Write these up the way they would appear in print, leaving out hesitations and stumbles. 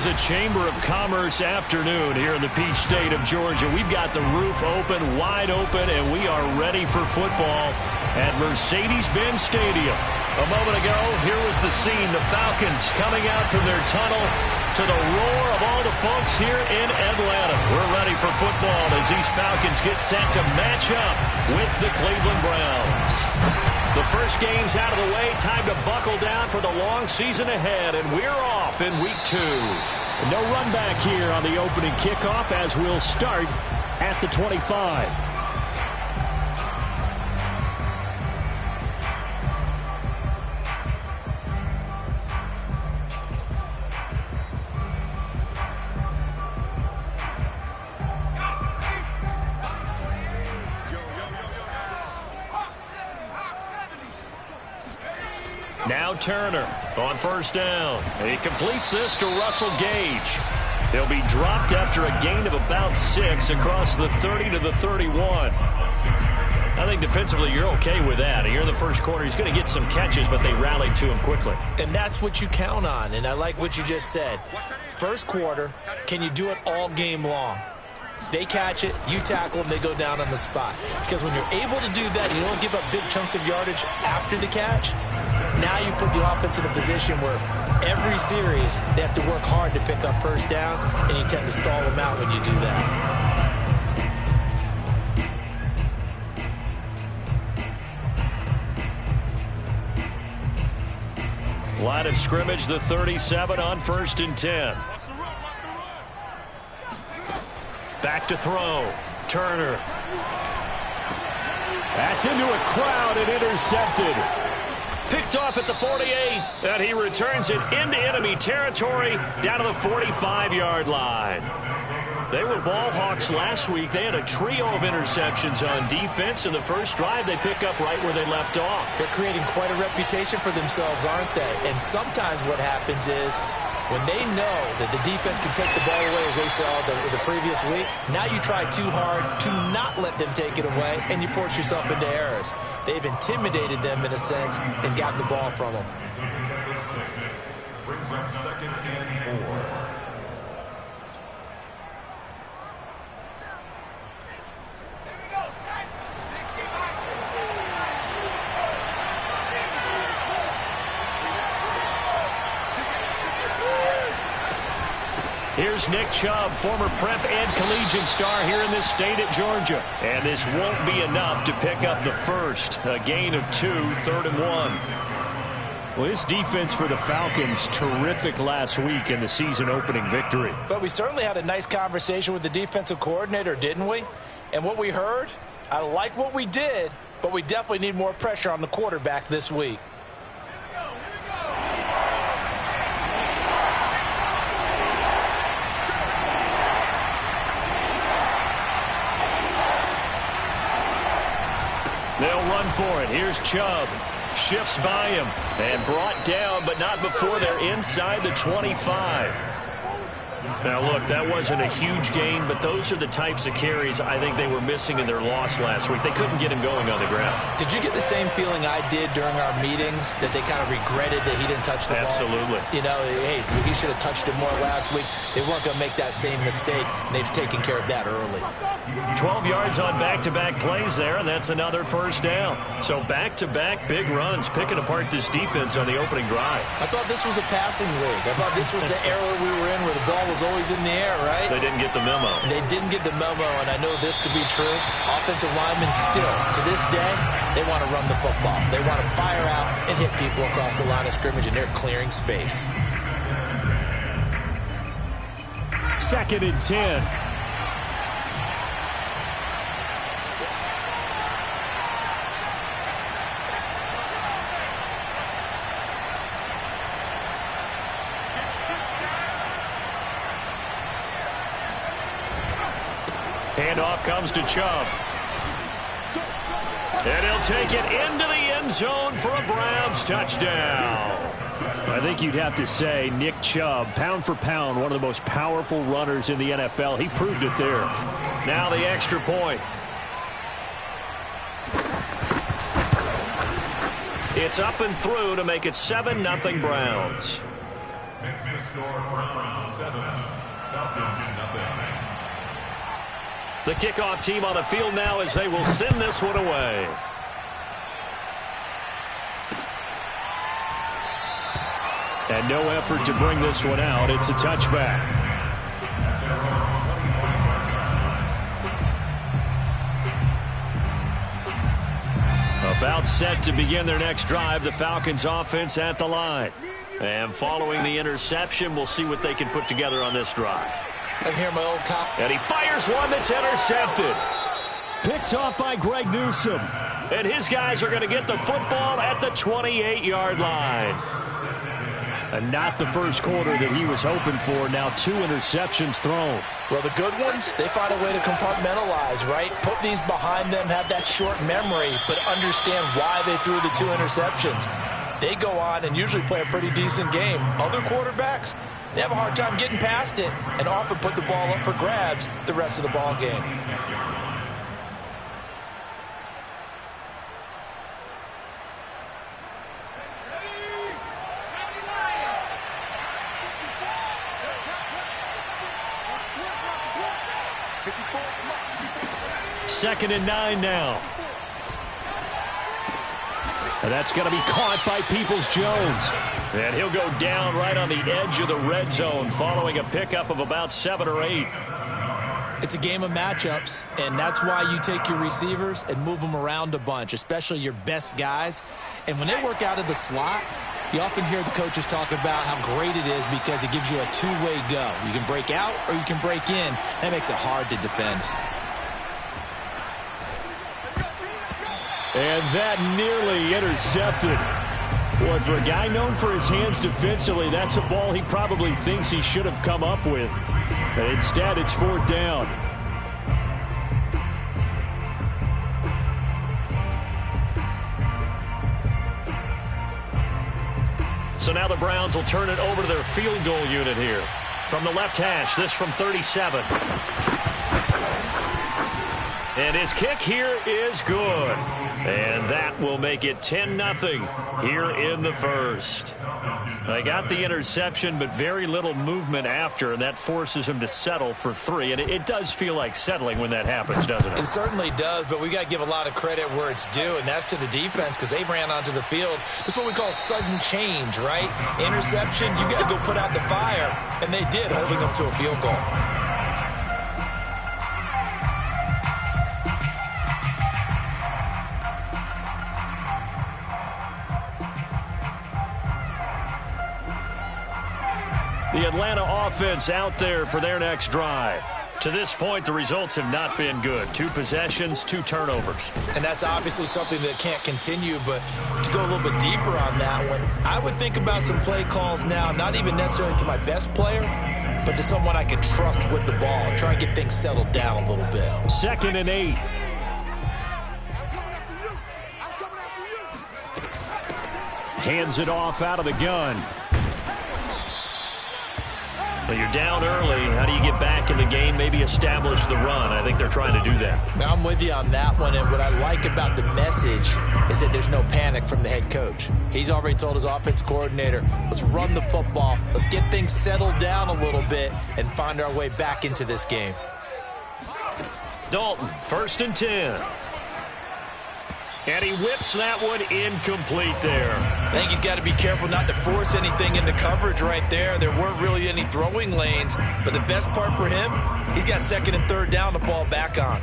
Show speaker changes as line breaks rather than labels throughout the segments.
is a Chamber of Commerce afternoon here in the Peach State of Georgia. We've got the roof open, wide open, and we are ready for football at Mercedes-Benz Stadium. A moment ago, here was the scene. The Falcons coming out from their tunnel to the roar of all the folks here in Atlanta. We're ready for football as these Falcons get set to match up with the Cleveland Browns. The first game's out of the way. Time to buckle down for the long season ahead, and we're off in week 2.
No run back here on the opening kickoff as we'll start at the 25.
Now Turner on first down. He completes this to Russell Gage. He'll be dropped after a gain of about 6 across the 30 to the 31. I think defensively you're okay with that. Here in the first quarter, he's going to get some catches, but they rallied to him quickly.
And that's what you count on, and I like what you just said. First quarter, can you do it all game long? They catch it, you tackle them, they go down on the spot. Because when you're able to do that, you don't give up big chunks of yardage after the catch. Now you put the offense in a position where every series they have to work hard to pick up first downs, and you tend to stall them out when you do that.
Line of scrimmage, the 37 on 1st and 10. Back to throw. Turner.
That's into a crowd and intercepted.
Picked off at the 48, and he returns it into enemy territory down to the 45-yard line. They were ball hawks last week. They had a trio of interceptions on defense. In the first drive, they pick up right where they left off.
They're creating quite a reputation for themselves, aren't they? And sometimes what happens is when they know that the defense can take the ball away, as they saw the previous week, now you try too hard to not let them take it away, and you force yourself into errors. They've intimidated them in a sense and gotten the ball from them.
Brings up 2nd and 4.
Here's Nick Chubb, former prep and collegiate star here in this state at Georgia. And this won't be enough to pick up the first. A gain of 2, 3rd and 1.
Well, this defense for the Falcons, terrific last week in the season opening victory.
But we certainly had a nice conversation with the defensive coordinator, didn't we? And what we heard, I like what we did, but we definitely need more pressure on the quarterback this week.
They'll run for it. Here's Chubb. Shifts by him and brought down, but not before they're inside the 25. Now, look, that wasn't a huge gain, but those are the types of carries I think they were missing in their loss last week. They couldn't get him going on the ground.
Did you get the same feeling I did during our meetings, that they kind of regretted that he didn't touch the ball?
Absolutely.
You know, hey, he should have touched it more last week. They weren't going to make that same mistake, and they've taken care of that early.
12 yards on back-to-back plays there, and that's another first down. So back-to-back big runs, picking apart this defense on the opening drive.
I thought this was a passing league. I thought this was the era we were in where the ball was always in the air, right?
They didn't get the memo.
They didn't get the memo, and I know this to be true. Offensive linemen still, to this day, they want to run the football. They want to fire out and hit people across the line of scrimmage, and they're clearing space.
2nd and 10.
Handoff comes to Chubb. And he'll take it into the end zone for a Browns touchdown.
I think you'd have to say Nick Chubb, pound for pound, one of the most powerful runners in the NFL. He proved it there.
Now the extra point. It's up and through to make it 7-0 Browns.
Makes the score Browns 7, Falcons 0.
The kickoff team on the field now as they will send this one away. And no effort to bring this one out. It's a touchback. About set to begin their next drive, the Falcons offense at the line. And following the interception, we'll see what they can put together on this drive.
I can hear my old cop.
And he fires one that's intercepted. Picked off by Greg Newsome. And his guys are going to get the football at the 28-yard line. And not the first quarter that he was hoping for. Now 2 interceptions thrown.
Well, the good ones, they find a way to compartmentalize, right? Put these behind them, have that short memory, but understand why they threw the 2 interceptions. They go on and usually play a pretty decent game. Other quarterbacks, they have a hard time getting past it and often put the ball up for grabs the rest of the ball game.
Second and 9 now. And that's going to be caught by Peoples-Jones. And he'll go down right on the edge of the red zone following a pickup of about 7 or 8.
It's a game of matchups, and that's why you take your receivers and move them around a bunch, especially your best guys. And when they work out of the slot, you often hear the coaches talk about how great it is because it gives you a two-way go. You can break out or you can break in. That makes it hard to defend.
And that nearly intercepted. Boy, for a guy known for his hands defensively, that's a ball he probably thinks he should have come up with. But instead, it's 4th down. So now the Browns will turn it over to their field goal unit here. From the left hash, this from 37. And his kick here is good. And that will make it 10-0 here in the first. They got the interception, but very little movement after, and that forces him to settle for 3. And it does feel like settling when that happens, doesn't it?
It certainly does, but we got to give a lot of credit where it's due, and that's to the defense because they ran onto the field. This is what we call sudden change, right? Interception, you got to go put out the fire, and they did, holding them to a field goal.
The Atlanta offense out there for their next drive. To this point, the results have not been good. 2 possessions, 2 turnovers.
And that's obviously something that can't continue, but to go a little bit deeper on that one, I would think about some play calls now, not even necessarily to my best player, but to someone I can trust with the ball. Try and get things settled down a little bit.
2nd and 8. Hands it off out of the gun. Well, you're down early. How do you get back in the game, maybe establish the run? I think they're trying to do that.
Now, I'm with you on that one, and what I like about the message is that there's no panic from the head coach. He's already told his offensive coordinator, let's run the football, let's get things settled down a little bit and find our way back into this game.
Dalton, 1st and 10. And he whips that one incomplete there.
I think he's got to be careful not to force anything into coverage right there. There weren't really any throwing lanes, but the best part for him, he's got 2nd and 3rd down to fall back on.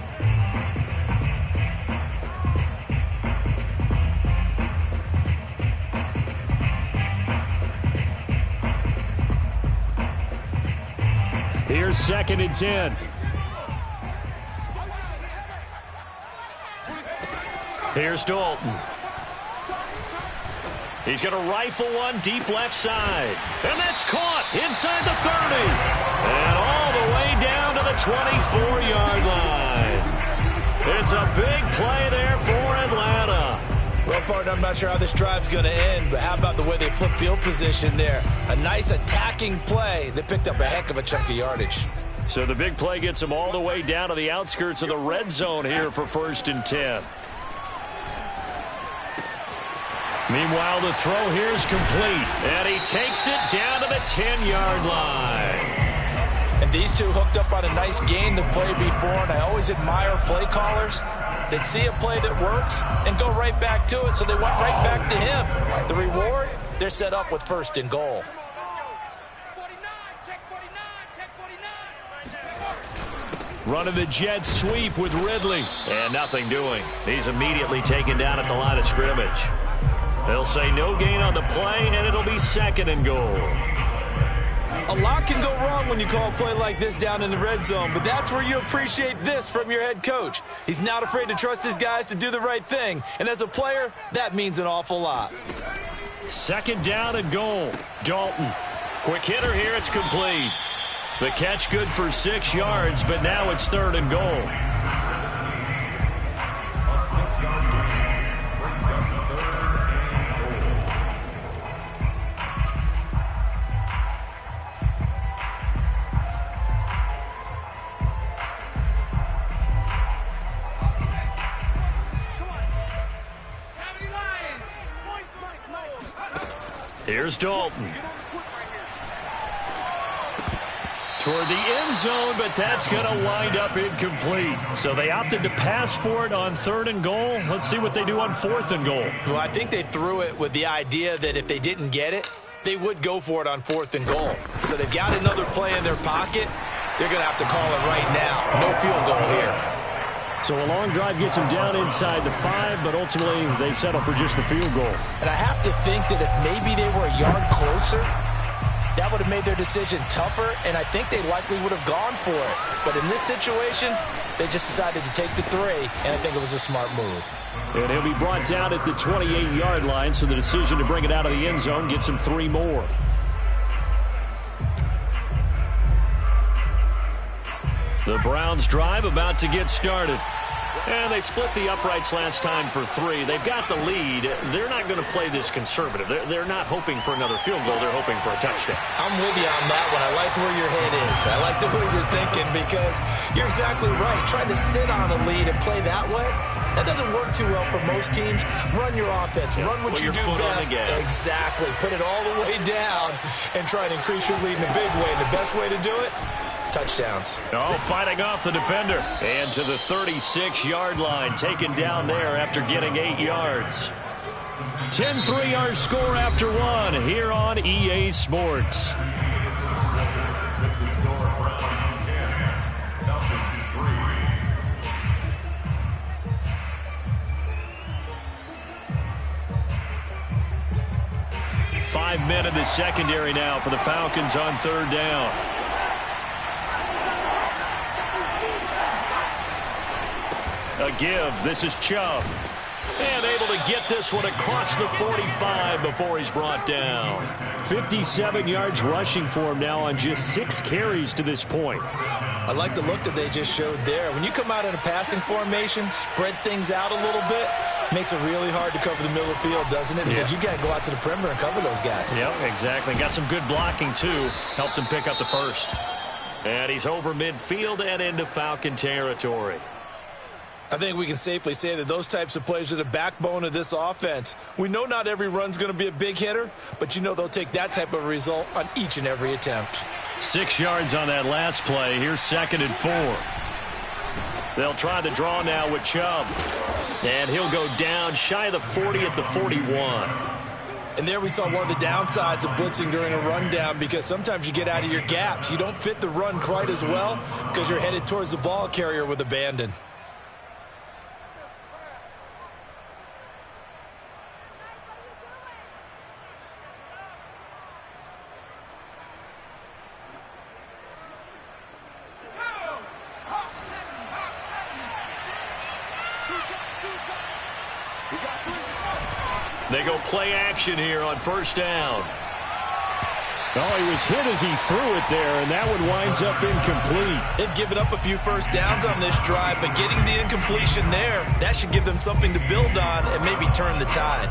Here's 2nd and 10. Here's Dalton. He's going to rifle one deep left side. And that's caught inside the 30. And all the way down to the 24-yard line. It's a big play there for Atlanta.
Well, partner, I'm not sure how this drive's going to end, but how about the way they flip field position there? A nice attacking play that picked up a heck of a chunk of yardage.
So the big play gets them all the way down to the outskirts of the red zone here for 1st and 10.
Meanwhile, the throw here is complete. And he takes it down to the 10-yard line.
And these two hooked up on a nice gain to play before, and I always admire play callers. They see a play that works and go right back to it, so they went right back to him. The reward, they're set up with 1st and goal.
Running the jet sweep with Ridley. And nothing doing. He's immediately taken down at the line of scrimmage. They'll say no gain on the play, and it'll be 2nd and goal.
A lot can go wrong when you call a play like this down in the red zone, but that's where you appreciate this from your head coach. He's not afraid to trust his guys to do the right thing, and as a player, that means an awful lot.
2nd down and goal. Dalton. Quick hitter here. It's complete. The catch good for 6 yards, but now it's 3rd and goal. Here's Dalton. Toward the end zone, but that's going to wind up incomplete. So they opted to pass for it on 3rd and goal. Let's see what they do on 4th and goal.
Well, I think they threw it with the idea that if they didn't get it, they would go for it on 4th and goal. So they've got another play in their pocket. They're going to have to call it right now. No field goal here.
So a long drive gets them down inside the 5, but ultimately they settle for just the field goal.
And I have to think that if maybe they were a yard closer, that would have made their decision tougher, and I think they likely would have gone for it. But in this situation, they just decided to take the 3, and I think it was a smart move.
And he'll be brought down at the 28-yard line, so the decision to bring it out of the end zone gets him 3 more. The Browns drive about to get started. And they split the uprights last time for 3. They've got the lead. They're not going to play this conservative. They're not hoping for another field goal. They're hoping for a touchdown.
I'm with you on that one. I like where your head is. I like the way you're thinking because you're exactly right. Trying to sit on a lead and play that way, that doesn't work too well for most teams. Run your offense. Run what you do best. Exactly. Put it all the way down and try and increase your lead in a big way. And the best way to do it, touchdowns.
Oh, fighting off the defender. And to the 36-yard line, taken down there after getting 8 yards. 10-3 our score after 1 here on EA Sports. Five men in the secondary now for the Falcons on 3rd down. A give. This is Chubb. And able to get this one across the 45 before he's brought down. 57 yards rushing for him now on just 6 carries to this point.
I like the look that they just showed there. When you come out in a passing formation, spread things out a little bit, makes it really hard to cover the middle of the field, doesn't it? Because you got to go out to the perimeter and cover those guys.
Yep, exactly. Got some good blocking, too. Helped him pick up the first. And he's over midfield and into Falcon territory.
I think we can safely say that those types of plays are the backbone of this offense. We know not every run's going to be a big hitter, but you know they'll take that type of result on each and every attempt.
6 yards on that last play. Here's 2nd and 4. They'll try the draw now with Chubb. And he'll go down shy of the 40 at the 41.
And there we saw one of the downsides of blitzing during a rundown because sometimes you get out of your gaps. You don't fit the run quite as well because you're headed towards the ball carrier with abandon.
They go play action here on 1st down. Oh, he was hit as he threw it there, and that one winds up incomplete.
They've given up a few first downs on this drive, but getting the incompletion there, that should give them something to build on and maybe turn the tide.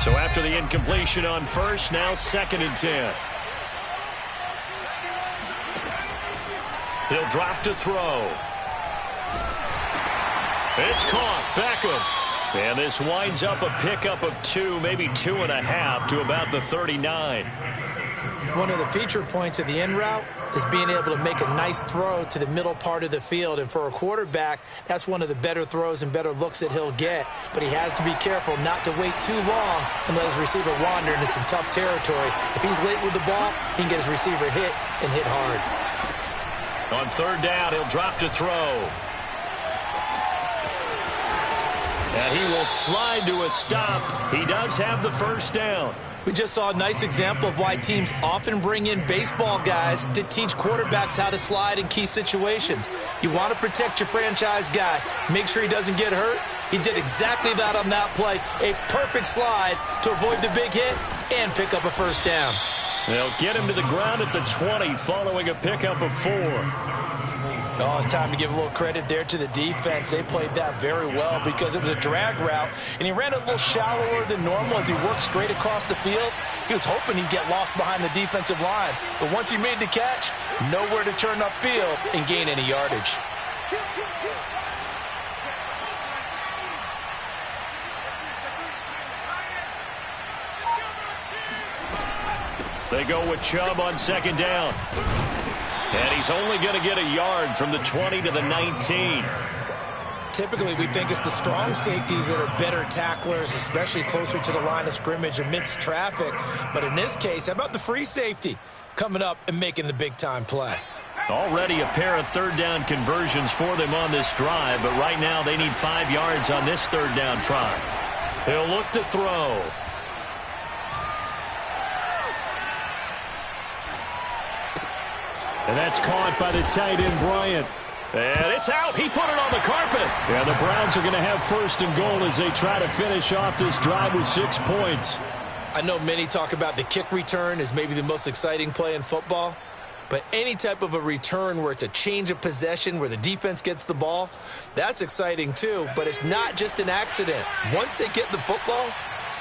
So after the incompletion on first, now 2nd and 10. He'll drop to throw. It's caught. Beckham. And this winds up a pickup of 2, maybe 2.5 to about the 39.
One of the feature points of the in route is being able to make a nice throw to the middle part of the field. And for a quarterback, that's one of the better throws and better looks that he'll get. But he has to be careful not to wait too long and let his receiver wander into some tough territory. If he's late with the ball, he can get his receiver hit and hit hard.
On 3rd down, he'll drop to throw. And he will slide to a stop. He does have the 1st down.
We just saw a nice example of why teams often bring in baseball guys to teach quarterbacks how to slide in key situations. You want to protect your franchise guy. Make sure he doesn't get hurt. He did exactly that on that play. A perfect slide to avoid the big hit and pick up a 1st down.
They'll get him to the ground at the 20 following a pickup of 4.
Oh, it's time to give a little credit there to the defense. They played that very well because it was a drag route, and he ran a little shallower than normal as he worked straight across the field. He was hoping he'd get lost behind the defensive line, but once he made the catch, nowhere to turn upfield and gain any yardage.
They go with Chubb on 2nd down. And he's only going to get a yard from the 20 to the 19.
Typically, we think it's the strong safeties that are better tacklers, especially closer to the line of scrimmage amidst traffic. But in this case, how about the free safety coming up and making the big-time play?
Already a pair of 3rd down conversions for them on this drive, but right now they need 5 yards on this 3rd down try. He'll look to throw. And that's caught by the tight end, Bryant. And it's out. He put it on the carpet. And the Browns are going to have 1st and goal as they try to finish off this drive with 6 points.
I know many talk about the kick return as maybe the most exciting play in football. But any type of a return where it's a change of possession, where the defense gets the ball, that's exciting too. But it's not just an accident. Once they get the football,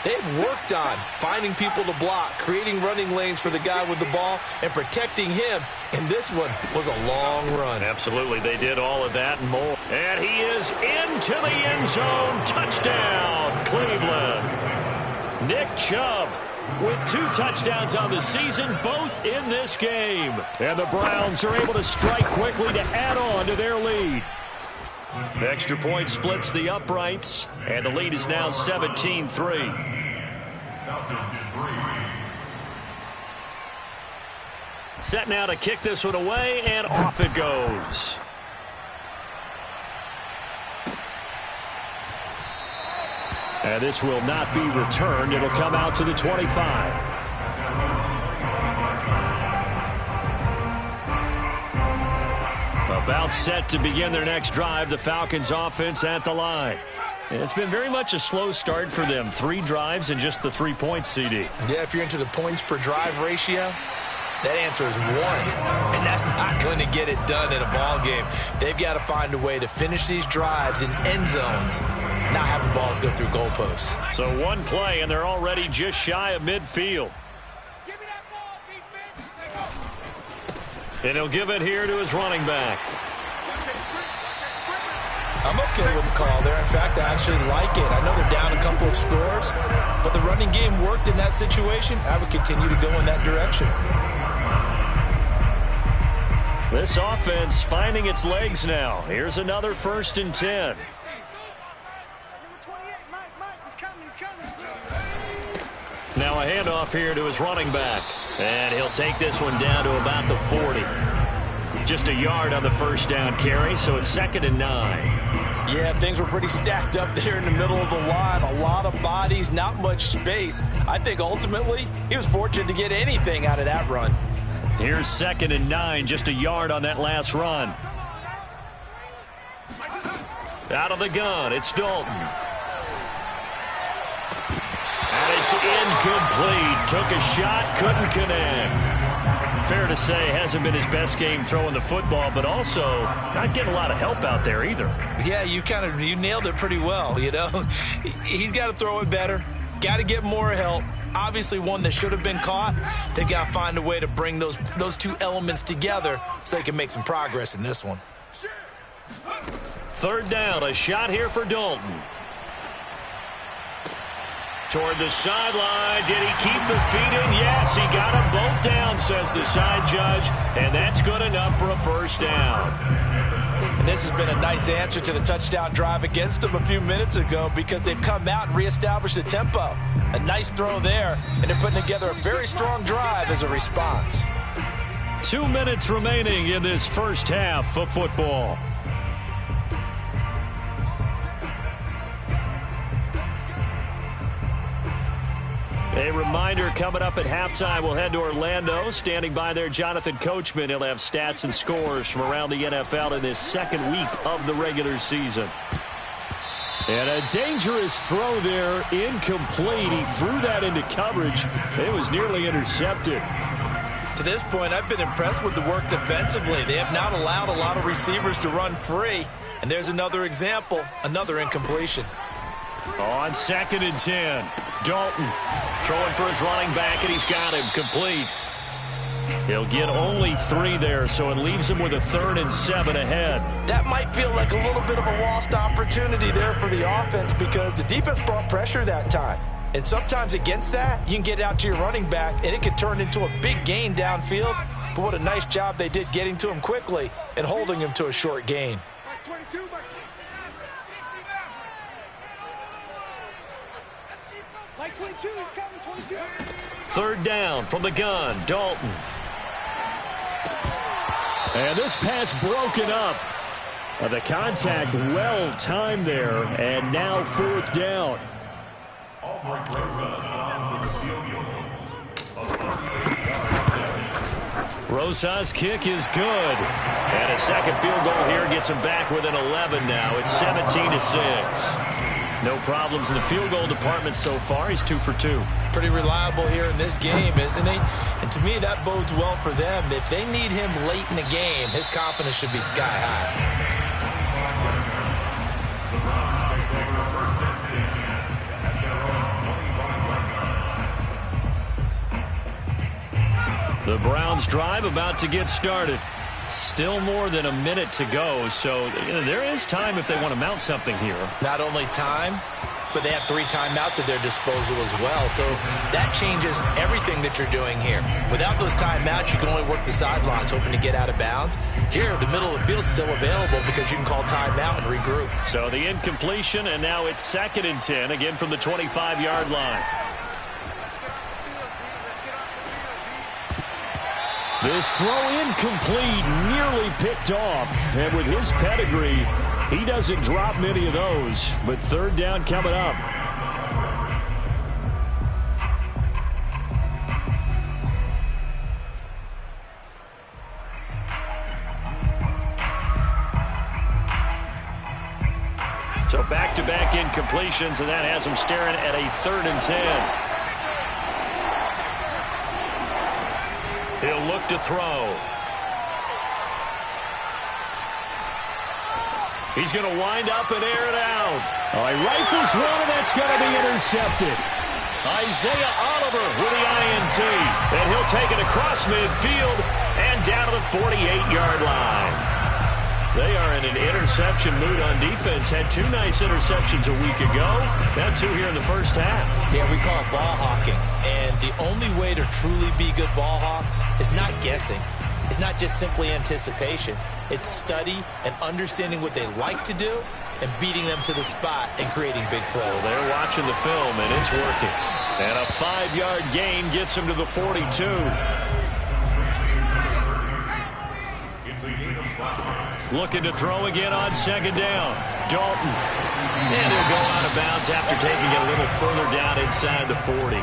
they've worked on finding people to block, creating running lanes for the guy with the ball, and protecting him. And this one was a long run.
Absolutely, they did all of that and more. And he is into the end zone. Touchdown, Cleveland. Nick Chubb with 2 touchdowns on the season, both in this game. And the Browns are able to strike quickly to add on to their lead. The extra point splits the uprights, and the lead is now 17-3. Set now to kick this one away, and off it goes. And this will not be returned. It'll come out to the 25. About set to begin their next drive, the Falcons offense at the line. And it's been very much a slow start for them. 3 drives and just the 3 points, CD.
Yeah, if you're into the points per drive ratio, that answer is 1. And that's not going to get it done in a ball game. They've got to find a way to finish these drives in end zones, not having balls go through goalposts.
So 1 play, and they're already just shy of midfield. And he'll give it here to his running back.
I'm okay with the call there. In fact, I actually like it. I know they're down a couple of scores, but the running game worked in that situation. I would continue to go in that direction.
This offense finding its legs now. Here's another 1st and 10. Now a handoff here to his running back. And he'll take this one down to about the 40. Just a yard on the 1st down carry, so it's 2nd and 9.
Yeah, things were pretty stacked up there in the middle of the line. A lot of bodies, not much space. I think ultimately he was fortunate to get anything out of that run.
Here's 2nd and 9, just a yard on that last run. Out of the gun, it's Dalton. And it's incomplete. Took a shot, couldn't connect. Fair to say, hasn't been his best game throwing the football, but also not getting a lot of help out there either.
Yeah, you nailed it pretty well, you know. He's got to throw it better. Got to get more help. Obviously one that should have been caught. They've got to find a way to bring those two elements together so they can make some progress in this one.
Third down, a shot here for Dalton. Toward the sideline. Did he keep the feet in? Yes, he got them both down, says the side judge, and that's good enough for a first down.
And this has been a nice answer to the touchdown drive against them a few minutes ago because they've come out and reestablished the tempo. A nice throw there, and they're putting together a very strong drive as a response.
2 minutes remaining in this first half of football. A reminder, coming up at halftime, we'll head to Orlando. Standing by there, Jonathan Coachman. He'll have stats and scores from around the NFL in this second week of the regular season. And a dangerous throw there, incomplete. He threw that into coverage. It was nearly intercepted.
To this point, I've been impressed with the work defensively. They have not allowed a lot of receivers to run free. And there's another example, another incompletion.
On 2nd and 10, Dalton throwing for his running back, and he's got him complete. He'll get only 3 there, so it leaves him with a 3rd and 7 ahead.
That might feel like a little bit of a lost opportunity there for the offense because the defense brought pressure that time. And sometimes against that, you can get out to your running back, and it could turn into a big gain downfield. But what a nice job they did getting to him quickly and holding him to a short gain.
Third down from the gun, Dalton. And this pass broken up. The contact well timed there, and now 4th down. Rosas' kick is good. And a second field goal here gets him back within 11 now. It's 17-6. No problems in the field goal department so far. He's 2 for 2.
Pretty reliable here in this game, isn't he? And to me, that bodes well for them. If they need him late in the game, his confidence should be sky high.
The Browns drive about to get started. Still more than a minute to go, so there is time if they want to mount something here.
Not only time, but they have 3 timeouts at their disposal as well, so that changes everything that you're doing here. Without those timeouts, you can only work the sidelines, hoping to get out of bounds. Here, the middle of the field's still available because you can call timeout and regroup.
So the incompletion, and now it's 2nd and 10, again from the 25-yard line. This throw incomplete, nearly picked off. And with his pedigree, he doesn't drop many of those. But 3rd down coming up. So back-to-back incompletions, and that has him staring at a 3rd and 10. He'll look to throw. He's going to wind up and air it out. Oh, he rifles one, and that's going to be intercepted. Isaiah Oliver with the INT. And he'll take it across midfield and down to the 48-yard line. They are in an interception mood on defense. Had 2 nice interceptions a week ago. Now 2 here in the first half.
Yeah, we call it ball hawking. And the only way to truly be good ball hawks is not guessing. It's not just simply anticipation. It's study and understanding what they like to do and beating them to the spot and creating big plays.
Well, they're watching the film, and it's working. And a 5-yard gain gets him to the 42. Looking to throw again on 2nd down. Dalton. And he'll go out of bounds after taking it a little further down inside the 40.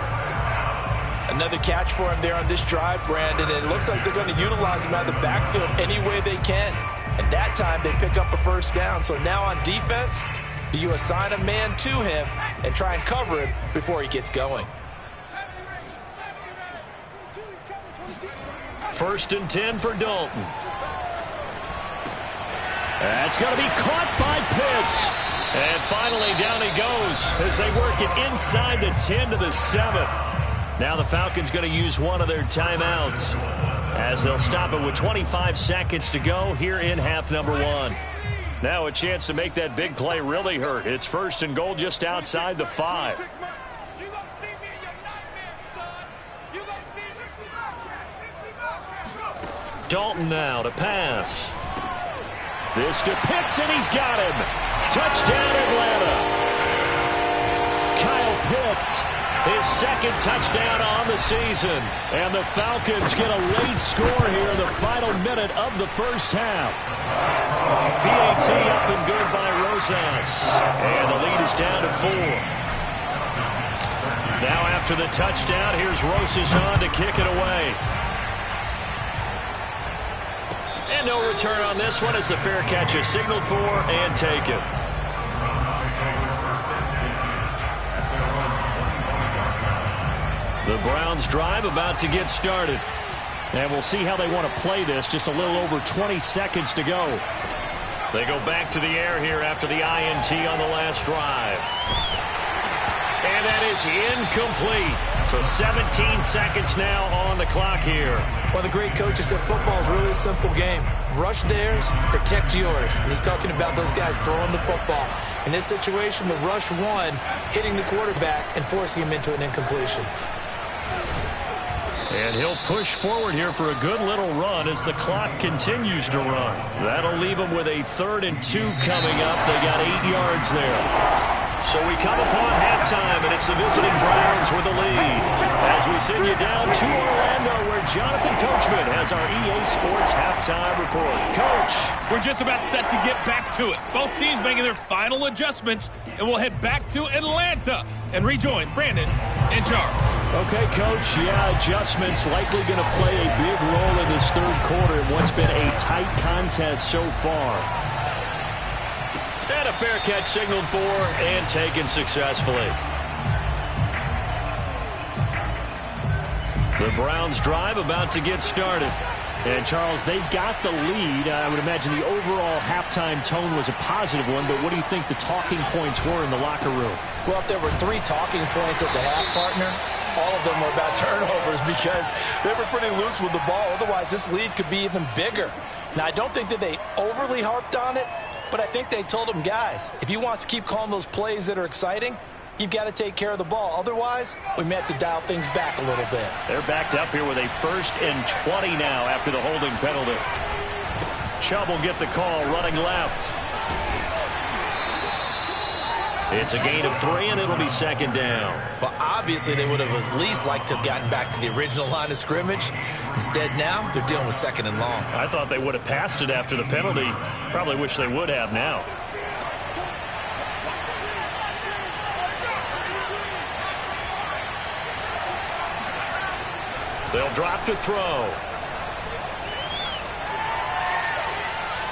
Another catch for him there on this drive, Brandon. And it looks like they're going to utilize him out of the backfield any way they can. And that time they pick up a 1st down. So now on defense, do you assign a man to him and try and cover him before he gets going?
1st and 10 for Dalton. That's going to be caught by Pitts. And finally, down he goes as they work it inside the 10 to the 7. Now the Falcons going to use one of their timeouts as they'll stop it with 25 seconds to go here in half number 1. Now a chance to make that big play really hurt. It's 1st and goal just outside the 5. Dalton now to pass. This to Pitts, and he's got him. Touchdown, Atlanta. Kyle Pitts, his 2nd touchdown on the season. And the Falcons get a late score here in the final minute of the first half. PAT up and good by Rosas. And the lead is down to 4. Now after the touchdown, here's Rosas on to kick it away. And no return on this one as the fair catch is signaled for and taken. The Browns drive about to get started. And we'll see how they want to play this. Just a little over 20 seconds to go. They go back to the air here after the INT on the last drive. And that is incomplete. So 17 seconds now on the clock here.
One of the great coaches said football is really a simple game. Rush theirs, protect yours. And he's talking about those guys throwing the football. In this situation, the rush one, hitting the quarterback and forcing him into an incompletion.
And he'll push forward here for a good little run as the clock continues to run. That'll leave him with a 3rd and 2 coming up. They got 8 yards there. So we come upon halftime, and it's the visiting Browns with the lead. As we send you down to Orlando, where Jonathan Coachman has our EA Sports halftime report. Coach.
We're just about set to get back to it. Both teams making their final adjustments, and we'll head back to Atlanta and rejoin Brandon and Charles.
Okay, Coach. Yeah, adjustments likely going to play a big role in this 3rd quarter in what's been a tight contest so far. And a fair catch signaled for and taken successfully. The Browns drive about to get started. And, Charles, they've got the lead. I would imagine the overall halftime tone was a positive one, but what do you think the talking points were in the locker room?
Well, if there were 3 talking points at the half, partner, all of them were about turnovers because they were pretty loose with the ball. Otherwise, this lead could be even bigger. Now, I don't think that they overly harped on it, but I think they told them, guys, if you want to keep calling those plays that are exciting, you've got to take care of the ball. Otherwise, we may have to dial things back a little bit.
They're backed up here with a 1st and 20 now after the holding penalty. Chubb will get the call running left. It's a gain of 3, and it'll be 2nd down.
Well, obviously, they would have at least liked to have gotten back to the original line of scrimmage. Instead, now, they're dealing with 2nd and long.
I thought they would have passed it after the penalty. Probably wish they would have now. They'll drop to throw.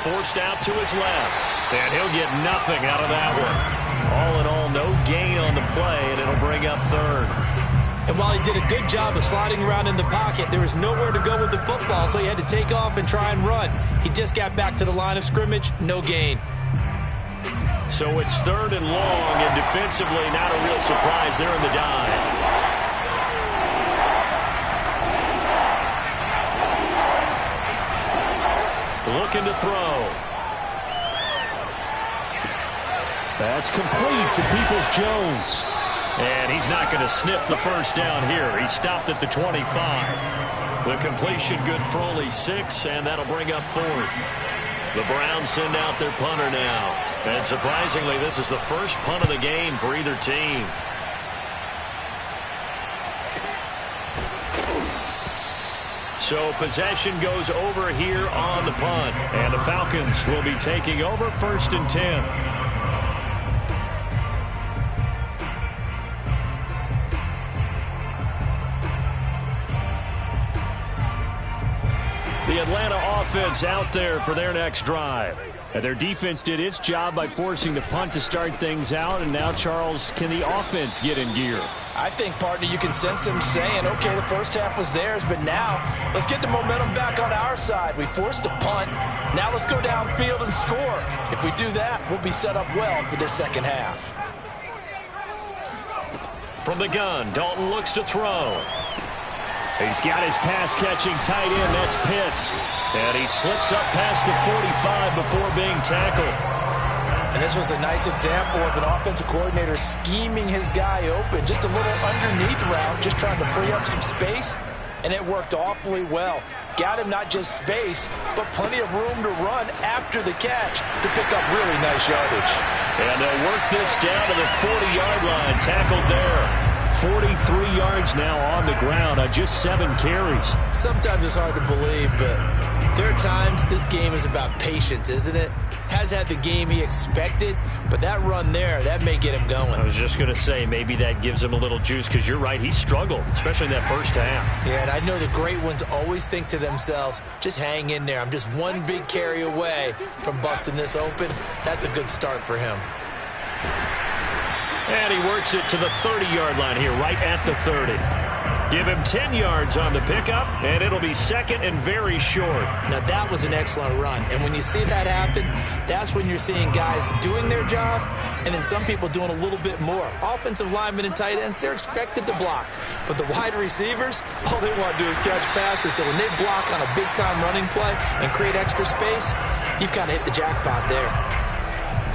Forced out to his left. And he'll get nothing out of that one. All in all, no gain on the play, and it'll bring up 3rd.
And while he did a good job of sliding around in the pocket, there was nowhere to go with the football, so he had to take off and try and run. He just got back to the line of scrimmage, no gain.
So it's 3rd and long, and defensively not a real surprise there in the dive. Looking to throw. That's complete to Peoples-Jones. And he's not going to sniff the 1st down here. He stopped at the 25. The completion good for only 6, and that'll bring up 4th. The Browns send out their punter now. And surprisingly, this is the first punt of the game for either team. So possession goes over here on the punt. And the Falcons will be taking over 1st and 10. The Atlanta offense out there for their next drive. And their defense did its job by forcing the punt to start things out. And now, Charles, can the offense get in gear?
I think, partner, you can sense them saying, okay, the first half was theirs, but now let's get the momentum back on our side. We forced a punt. Now let's go downfield and score. If we do that, we'll be set up well for this second half.
From the gun, Dalton looks to throw.
He's got his pass-catching tight end. That's Pitts.
And he slips up past the 45 before being tackled.
And this was a nice example of an offensive coordinator scheming his guy open. Just a little underneath route, just trying to free up some space. And it worked awfully well. Got him not just space, but plenty of room to run after the catch to pick up really nice yardage.
And they'll work this down to the 40-yard line. Tackled there.
43 yards now on the ground on just 7 carries.
Sometimes it's hard to believe, but there are times this game is about patience, isn't it? Has had the game he expected, but that run there, that may get him going.
I was just going to say, maybe that gives him a little juice, because you're right, he struggled, especially in that first half.
Yeah, and I know the great ones always think to themselves, just hang in there. I'm just one big carry away from busting this open. That's a good start for him.
And he works it to the 30-yard line here, right at the 30. Give him 10 yards on the pickup, and it'll be second and very short.
Now, that was an excellent run. And when you see that happen, that's when you're seeing guys doing their job, and then some people doing a little bit more. Offensive linemen and tight ends, they're expected to block. But the wide receivers, all they want to do is catch passes. So when they block on a big-time running play and create extra space, you've kind of hit the jackpot there.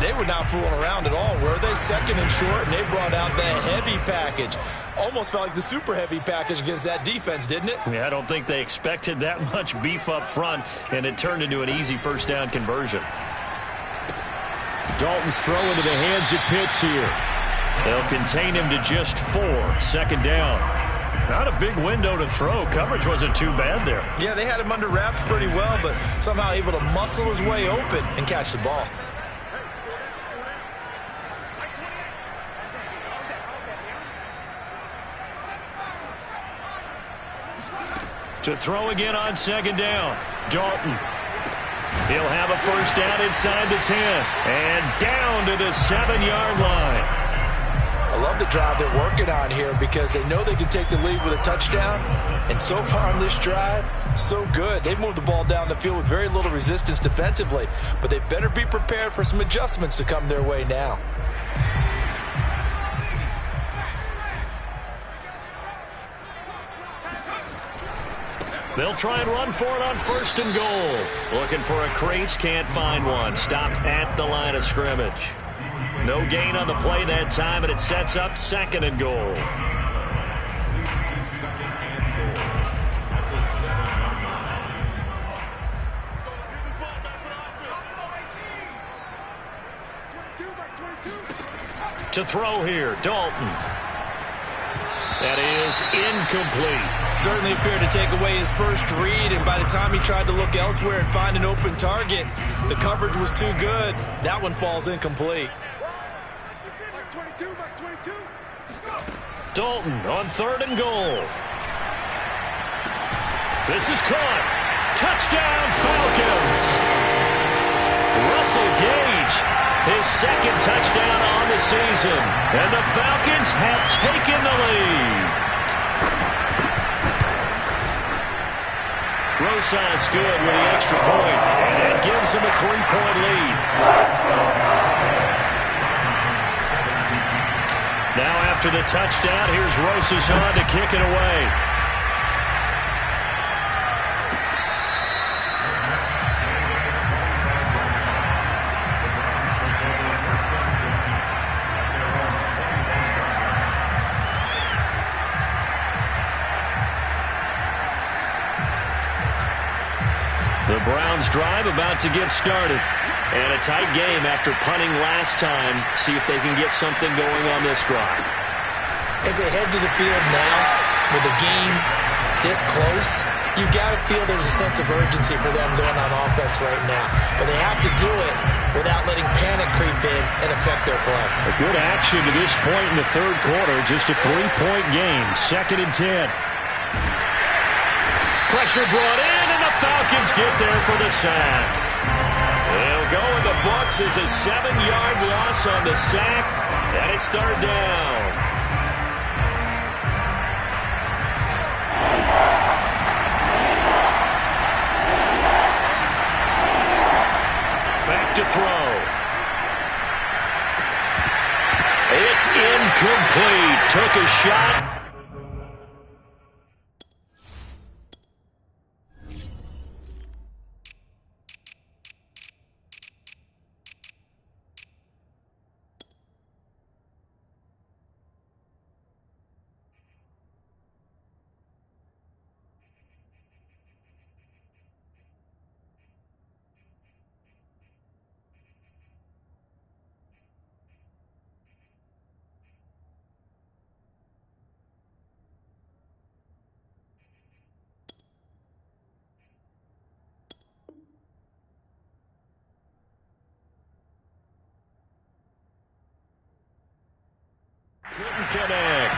They were not fooling around at all, were they? Second and short, and they brought out the heavy package. Almost felt like the super heavy package against that defense, didn't it?
Yeah, I don't think they expected that much beef up front, and it turned into an easy first down conversion.
Dalton's throw into the hands of Pitts here.
They'll contain him to just 4. Second down. Not a big window to throw. Coverage wasn't too bad there.
Yeah, they had him under wraps pretty well, but somehow able to muscle his way open and catch the ball.
To throw again on second down. Dalton. He'll have a first down inside the 10. And down to the 7-yard line.
I love the drive they're working on here because they know they can take the lead with a touchdown. And so far on this drive, so good. They've moved the ball down the field with very little resistance defensively. But they better be prepared for some adjustments to come their way now.
They'll try and run for it on first and goal. Looking for a crease, can't find one. Stopped at the line of scrimmage. No gain on the play that time, and it sets up second and goal. To throw here, Dalton. That is incomplete.
Certainly appeared to take away his first read, and by the time he tried to look elsewhere and find an open target, the coverage was too good. That one falls incomplete.
Dalton on third and goal. This is caught. Touchdown, Falcons. Russell Gage, his second touchdown on the season. And the Falcons have taken the lead. Rosas good with the extra point, and that gives him a 3-point lead. Now after the touchdown, here's Rosas on to kick it away. The Browns drive about to get started. And a tight game after punting last time. See if they can get something going on this drive.
As they head to the field now, with the game this close, you've got to feel there's a sense of urgency for them going on offense right now. But they have to do it without letting panic creep in and affect their play.
A good action to this point in the third quarter. Just a 3-point game. Second and 10.
Pressure brought in, and the Falcons get there for the sack. They'll go in the books as a 7-yard loss on the sack, and it's third down. Back to throw. It's incomplete. Took a shot. Couldn't connect.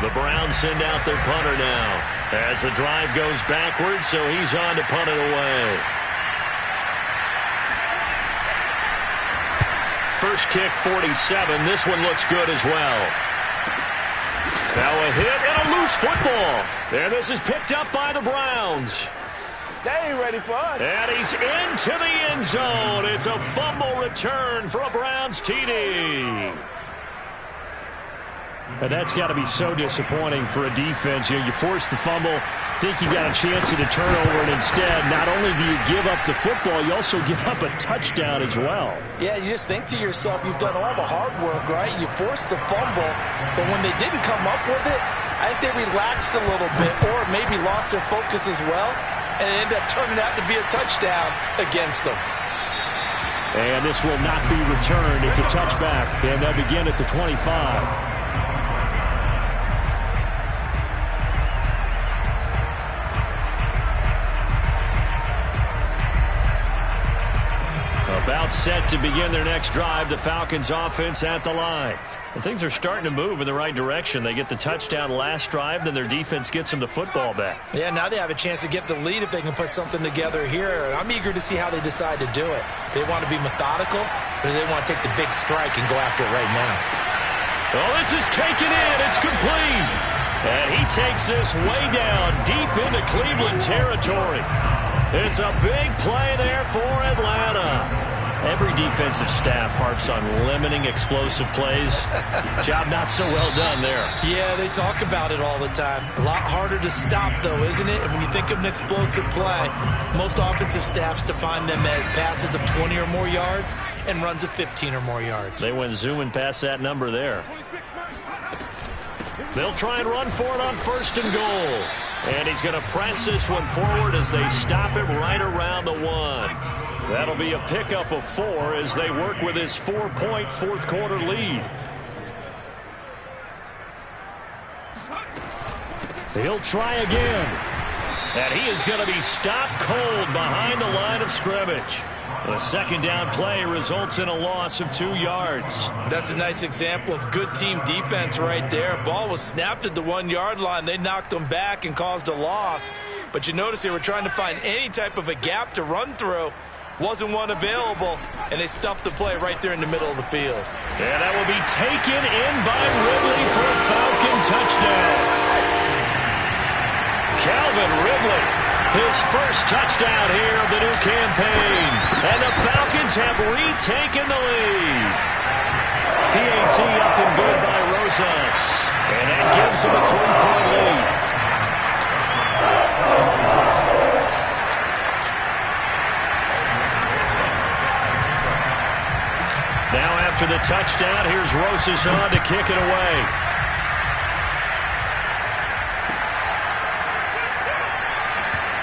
The Browns send out their punter now as the drive goes backwards, so he's on to punt it away. First kick, 47. This one looks good as well. Now a hit and a loose football. And this is picked up by the Browns.
They ain't ready for us.
And he's into the end zone. It's a fumble return for a Browns TD.
And that's got to be so disappointing for a defense. You force the fumble, think you got a chance at a turnover, and instead, not only do you give up the football, you also give up a touchdown as well.
Yeah, you just think to yourself, you've done all the hard work, right? You forced the fumble, but when they didn't come up with it, I think they relaxed a little bit or maybe lost their focus as well, and it ended up turning out to be a touchdown against them.
And this will not be returned. It's a touchback, and they'll begin at the 25. About set to begin their next drive, the Falcons offense at the line. And things are starting to move in the right direction. They get the touchdown last drive, then their defense gets them the football back.
Yeah, now they have a chance to get the lead if they can put something together here. And I'm eager to see how they decide to do it. They want to be methodical, or they want to take the big strike and go after it right now.
Oh, this is taken in. It's complete. And he takes this way down deep into Cleveland territory. It's a big play there for Atlanta. Every defensive staff harps on limiting explosive plays. Job not so well done there.
Yeah, they talk about it all the time. A lot harder to stop, though, isn't it? And when you think of an explosive play, most offensive staffs define them as passes of 20 or more yards and runs of 15 or more yards.
They went zooming past that number there. They'll try and run for it on first and goal. And he's going to press this one forward as they stop it right around the 1. That'll be a pickup of 4 as they work with his 4-point fourth-quarter lead. He'll try again. And he is going to be stopped cold behind the line of scrimmage. The second down play results in a loss of 2 yards.
That's a nice example of good team defense right there. Ball was snapped at the 1-yard line. They knocked them back and caused a loss. But you notice they were trying to find any type of a gap to run through. Wasn't one available, and they stuffed the play right there in the middle of the field.
And that will be taken in by Ridley for a Falcon touchdown. Calvin Ridley, his first touchdown here of the new campaign. And the Falcons have retaken the lead. PAT up and good by Rosas. And that gives them a 3-point lead. Now after the touchdown, here's Rosas on to kick it away.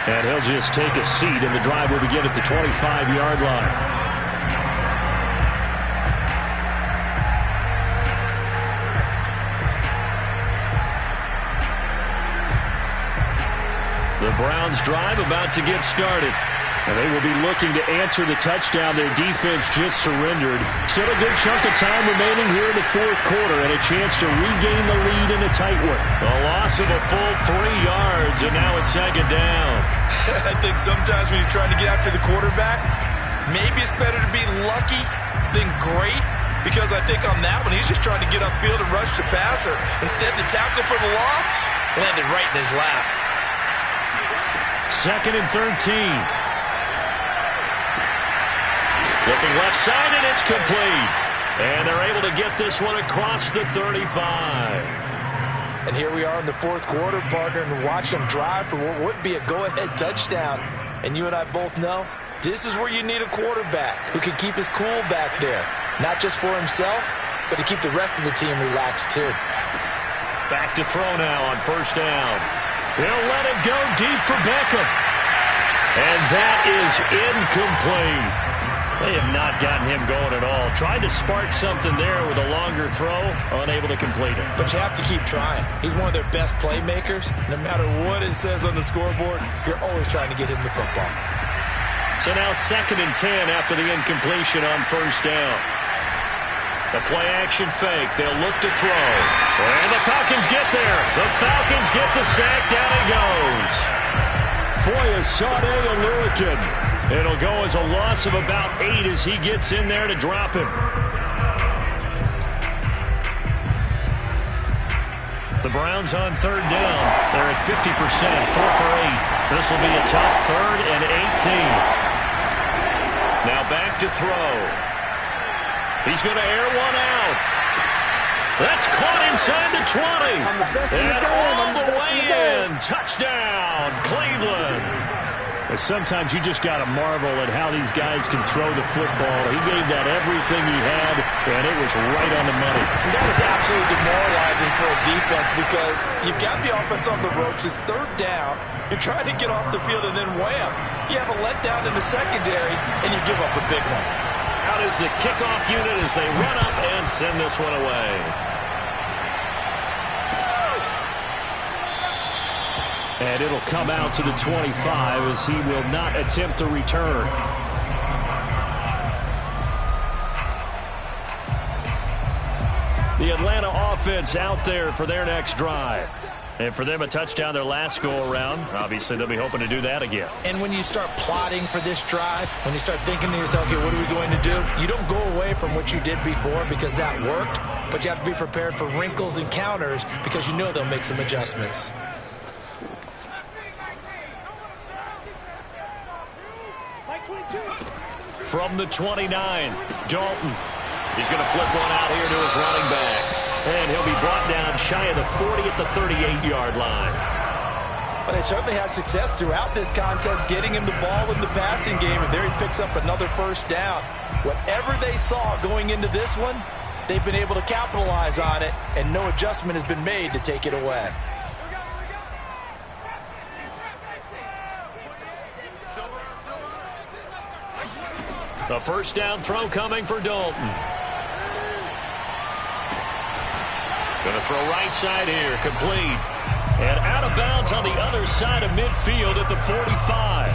And he'll just take a seat, and the drive will begin at the 25-yard line. The Browns drive about to get started.
And they will be looking to answer the touchdown their defense just surrendered. Still a good chunk of time remaining here in the fourth quarter and a chance to regain the lead in a tight one.
A loss of a full 3 yards, and now it's second down.
I think sometimes when you're trying to get after the quarterback, maybe it's better to be lucky than great, because I think on that one, he's just trying to get upfield and rush the passer. Instead, the tackle for the loss landed right in his lap.
Second and 13.
Looking left side, and it's complete. And they're able to get this one across the 35.
And here we are in the fourth quarter, partner, and watch them drive for what would be a go-ahead touchdown. And you and I both know this is where you need a quarterback who can keep his cool back there. Not just for himself, but to keep the rest of the team relaxed too.
Back to throw now on first down. He'll let it go deep for Beckham. And that is incomplete.
They have not gotten him going at all. Tried to spark something there with a longer throw, unable to complete it.
But you have to keep trying. He's one of their best playmakers. No matter what it says on the scoreboard, you're always trying to get him the football.
So now second and 10 after the incompletion on first down. The play action fake. They'll look to throw. And the Falcons get there. The Falcons get the sack. Down he goes.
Foyesade Oluokun. It'll go as a loss of about 8 as he gets in there to drop him. The Browns on third down. They're at 50%, 4 for 8. This will be a tough 3rd and 18.
Now back to throw. He's going to air one out. That's caught inside the 20. And all the way in. Touchdown, Cleveland.
Sometimes you just got to marvel at how these guys can throw the football. He gave that everything he had, and it was right on the money.
And that is absolutely demoralizing for a defense, because you've got the offense on the ropes. It's third down. You're trying to get off the field, and then wham, you have a letdown in the secondary, and you give up a big one.
Out is the kickoff unit as they run up and send this one away.
And it'll come out to the 25 as he will not attempt to return. The Atlanta offense out there for their next drive. And for them, a touchdown their last go-around. Obviously, they'll be hoping to do that again.
And when you start plotting for this drive, when you start thinking to yourself, okay, what are we going to do? You don't go away from what you did before because that worked, but you have to be prepared for wrinkles and counters because you know they'll make some adjustments.
From the 29, Dalton. He's going to flip one out here to his running back. And he'll be brought down shy of the 40 at the 38-yard line.
But they certainly had success throughout this contest getting him the ball in the passing game, and there he picks up another first down. Whatever they saw going into this one, they've been able to capitalize on it, and no adjustment has been made to take it away.
The first down throw coming for Dalton. Going to throw right side here, complete. And out of bounds on the other side of midfield at the 45.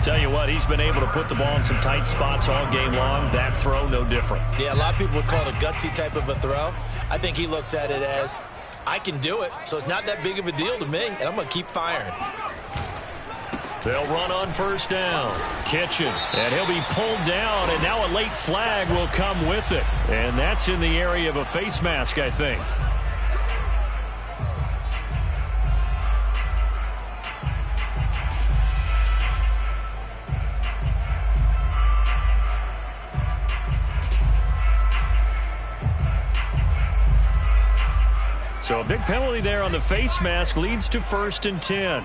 Tell you what, he's been able to put the ball in some tight spots all game long. That throw, no different.
Yeah, a lot of people would call it a gutsy type of a throw. I think he looks at it as, I can do it, so it's not that big of a deal to me, and I'm going to keep firing.
They'll run on first down. Kitchen. And he'll be pulled down, and now a late flag will come with it.
And that's in the area of a face mask, I think. So a big penalty there on the face mask leads to 1st and 10.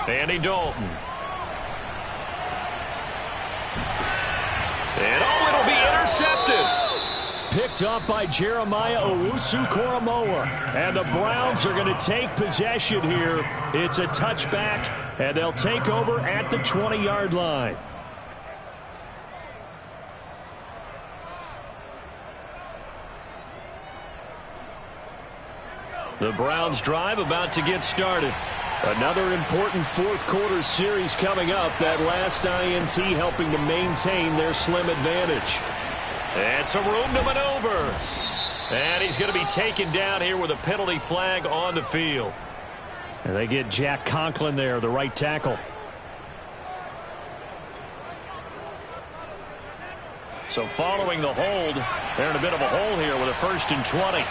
Andy Dalton.
And it'll be intercepted.
Picked up by Jeremiah Owusu-Koramoah. And the Browns are going to take possession here. It's a touchback, and they'll take over at the 20-yard line. The Browns drive about to get started. Another important fourth quarter series coming up. That last INT helping to maintain their slim advantage. And some room to maneuver. And he's going to be taken down here with a penalty flag on the field. And they get Jack Conklin there, the right tackle. So following the hold, they're in a bit of a hole here with a 1st and 20.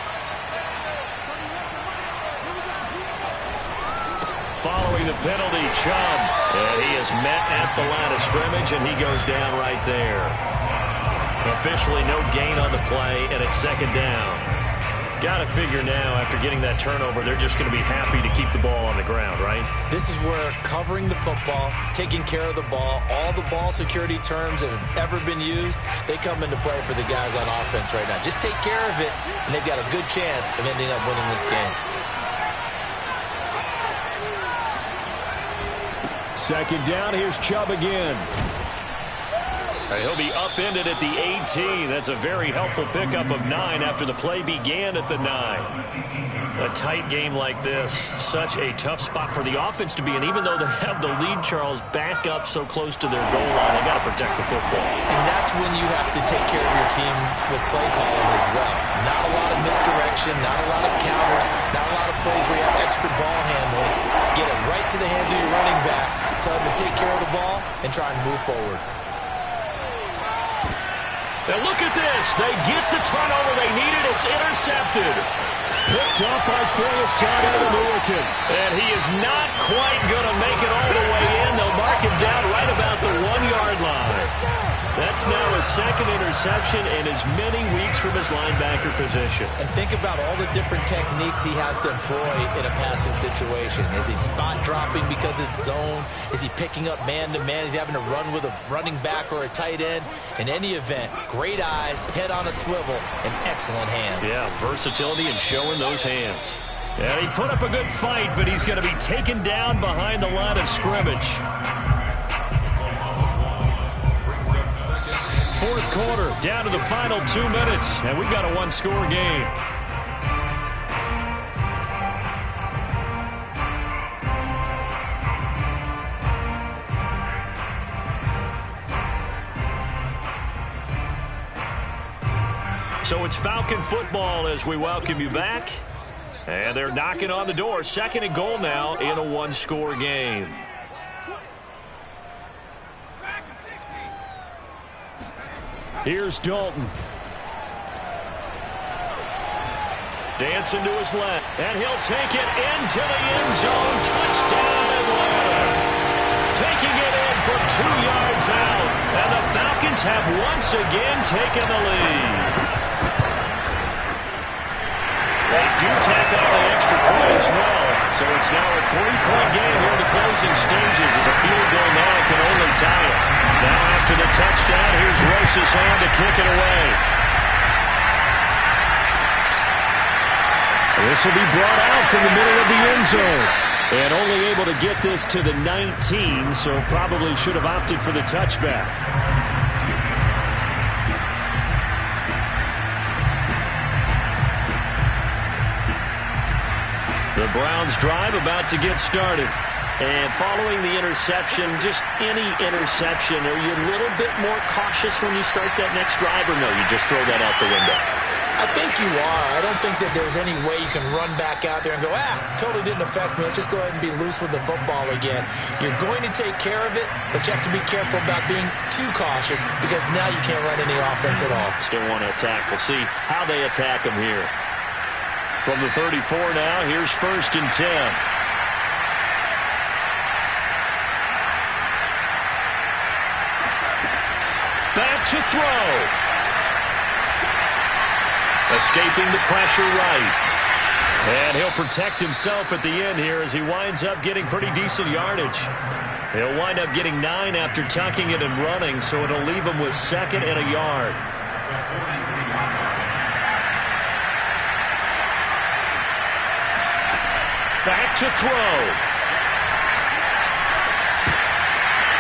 Following the penalty, Chubb. And he is met at the line of scrimmage, and he goes down right there. Officially no gain on the play, and it's 2nd down. Got to figure now, after getting that turnover, they're just going to be happy to keep the ball on the ground, right?
This is where covering the football, taking care of the ball, all the ball security terms that have ever been used, they come into play for the guys on offense right now. Just take care of it, and they've got a good chance of ending up winning this game.
2nd down, here's Chubb again. He'll be upended at the 18. That's a very helpful pickup of 9 after the play began at the 9. A tight game like this, such a tough spot for the offense to be in. Even though they have the lead, Charles, back up so close to their goal line, they got to protect the football.
And that's when you have to take care of your team with play calling as well. Not a lot of misdirection, not a lot of counters, not a lot of plays where you have extra ball handling. Get it right to the hands of your running back, tell him to take care of the ball, and try and move forward.
Now look at this. They get the turnover they needed. It's intercepted. Picked up by Forsythe of the Milliken. And he is not quite going to make it all the way in. They'll mark him down right about the 1-yard line. That's now his 2nd interception in as many weeks from his linebacker position.
And think about all the different techniques he has to employ in a passing situation. Is he spot dropping because it's zone? Is he picking up man-to-man? Is he having to run with a running back or a tight end? In any event, great eyes, head on a swivel, and excellent hands.
Yeah, versatility and showing those hands. And he put up a good fight, but he's going to be taken down behind the line of scrimmage. 4th quarter, down to the final 2 minutes, and we've got a 1-score game. So it's Falcon football as we welcome you back. And they're knocking on the door. 2nd and goal now in a 1-score game. Here's Dalton. Dancing to his left. And he'll take it into the end zone. Touchdown Atlanta. Taking it in from 2 yards out. And the Falcons have once again taken the lead. They do tack on the extra point as well. So it's now a 3-point game here in the closing stages as a field goal now can only tie it. Now after the touchdown, here's Rose's hand to kick it away. This will be brought out from the middle of the end zone. And only able to get this to the 19, so probably should have opted for the touchback. The Browns drive about to get started. And following the interception, just any interception, are you a little bit more cautious when you start that next drive, or no, you just throw that out the window?
I think you are. I don't think that there's any way you can run back out there and go, totally didn't affect me. Let's just go ahead and be loose with the football again. You're going to take care of it, but you have to be careful about being too cautious because now you can't run any offense at all.
Still want to attack. We'll see how they attack them here. From the 34 now, here's 1st and 10. Back to throw. Escaping the pressure right. And he'll protect himself at the end here as he winds up getting pretty decent yardage. He'll wind up getting 9 after tucking it and running, so it'll leave him with 2nd and a yard. Back to throw.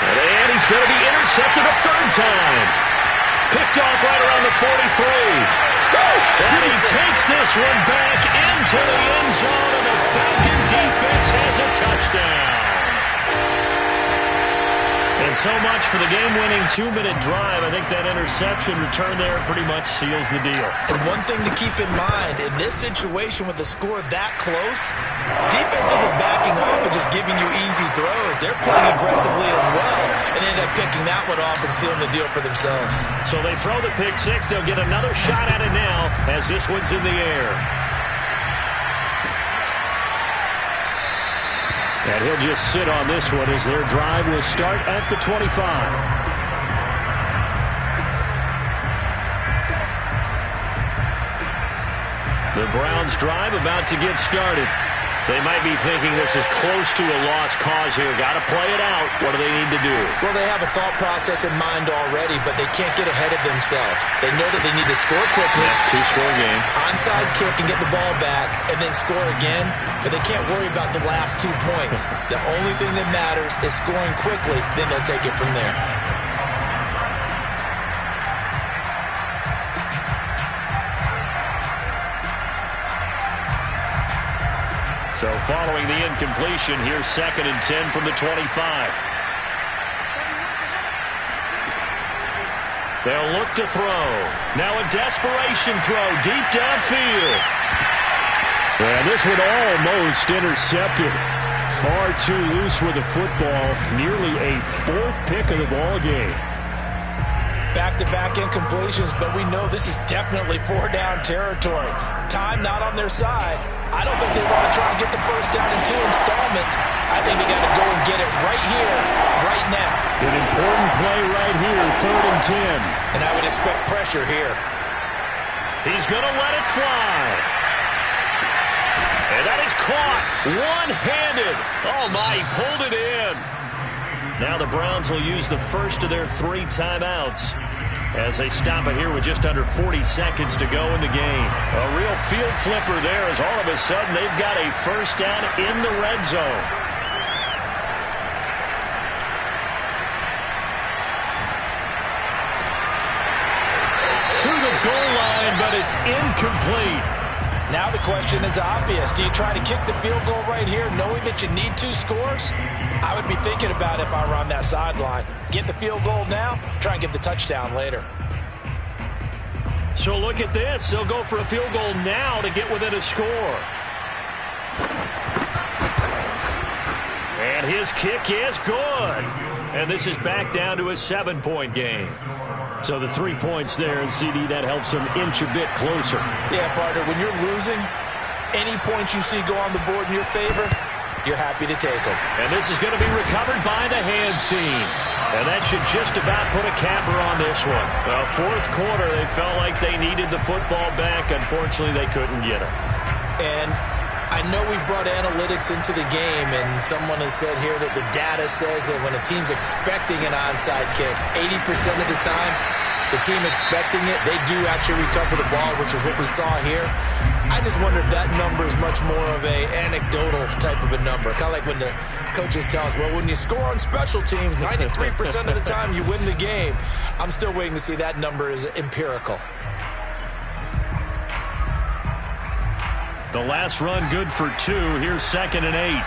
And he's going to be intercepted a 3rd time. Picked off right around the 43. And he takes this one back into the end zone. so much for the game-winning 2-minute drive. I think that interception return there pretty much seals the deal.
And one thing to keep in mind, in this situation with the score that close, defense isn't backing off and just giving you easy throws. They're playing aggressively as well, and they end up picking that one off and sealing the deal for themselves.
So they throw the pick six. They'll get another shot at it now as this one's in the air. And he'll just sit on this one as their drive will start at the 25. The Browns' drive about to get started. They might be thinking this is close to a lost cause here. Got to play it out. What do they need to do?
Well, they have a thought process in mind already, but they can't get ahead of themselves. They know that they need to score quickly.
Two-score game.
Onside kick and get the ball back and then score again, but they can't worry about the last 2 points. The only thing that matters is scoring quickly, then they'll take it from there.
So following the incompletion, here's 2nd and 10 from the 25. They'll look to throw. Now a desperation throw deep downfield. And this one almost intercepted. Far too loose with the football. Nearly a 4th pick of the ball game.
Back-to-back incompletions, but we know this is definitely 4-down territory. Time not on their side. I don't think they want to try and get the first down in 2 installments. I think they got to go and get it right here, right now.
An important play right here, 3rd and 10.
And I would expect pressure here.
He's going to let it fly. And that is caught one-handed. Oh, my, he pulled it in. Now the Browns will use the first of their 3 timeouts as they stop it here with just under 40 seconds to go in the game. A real field flipper there as all of a sudden they've got a first down in the red zone. To the goal line, but it's incomplete.
Now the question is obvious. Do you try to kick the field goal right here knowing that you need 2 scores? I would be thinking about it if I were on that sideline. Get the field goal now, try and get the touchdown later.
So look at this. They'll go for a field goal now to get within a score. And his kick is good. And this is back down to a 7-point game. So the 3 points there, and CD, that helps them inch a bit closer.
Yeah, partner, when you're losing, any points you see go on the board in your favor, you're happy to take them.
And this is going to be recovered by the hands team. And that should just about put a capper on this one. Well, 4th quarter, they felt like they needed the football back. Unfortunately, they couldn't get it.
And I know we brought analytics into the game, and someone has said here that the data says that when a team's expecting an onside kick, 80% of the time, the team expecting it, they do actually recover the ball, which is what we saw here. I just wonder if that number is much more of a anecdotal type of a number. Kind of like when the coaches tell us, well, when you score on special teams, 93% of the time you win the game. I'm still waiting to see that number is empirical.
The last run good for 2. Here's 2nd and 8.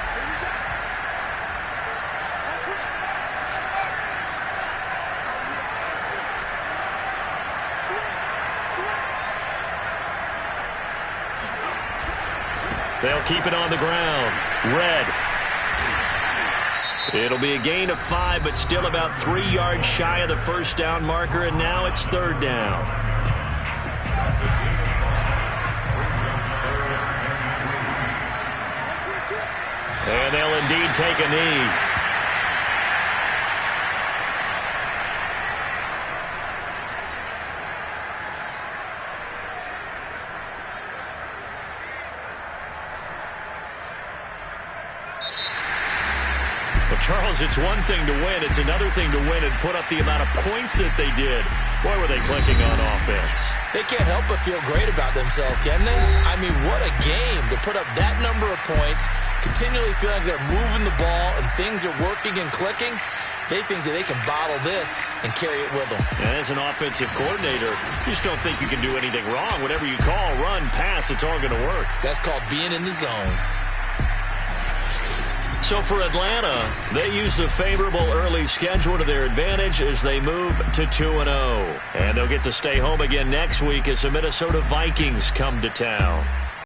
They'll keep it on the ground. Red. It'll be a gain of 5, but still about 3 yards shy of the first down marker, and now it's 3rd down. And they'll indeed take a knee. Well, Charles, it's one thing to win. It's another thing to win and put up the amount of points that they did. Boy, were they clicking on offense.
They can't help but feel great about themselves, can they? I mean, what a game to put up that number of points, continually feeling like they're moving the ball and things are working and clicking. They think that they can bottle this and carry it with them.
And as an offensive coordinator, you just don't think you can do anything wrong. Whatever you call, run, pass, it's all going to work.
That's called being in the zone.
So for Atlanta, they use the favorable early schedule to their advantage as they move to 2-0. And they'll get to stay home again next week as the Minnesota Vikings come to town.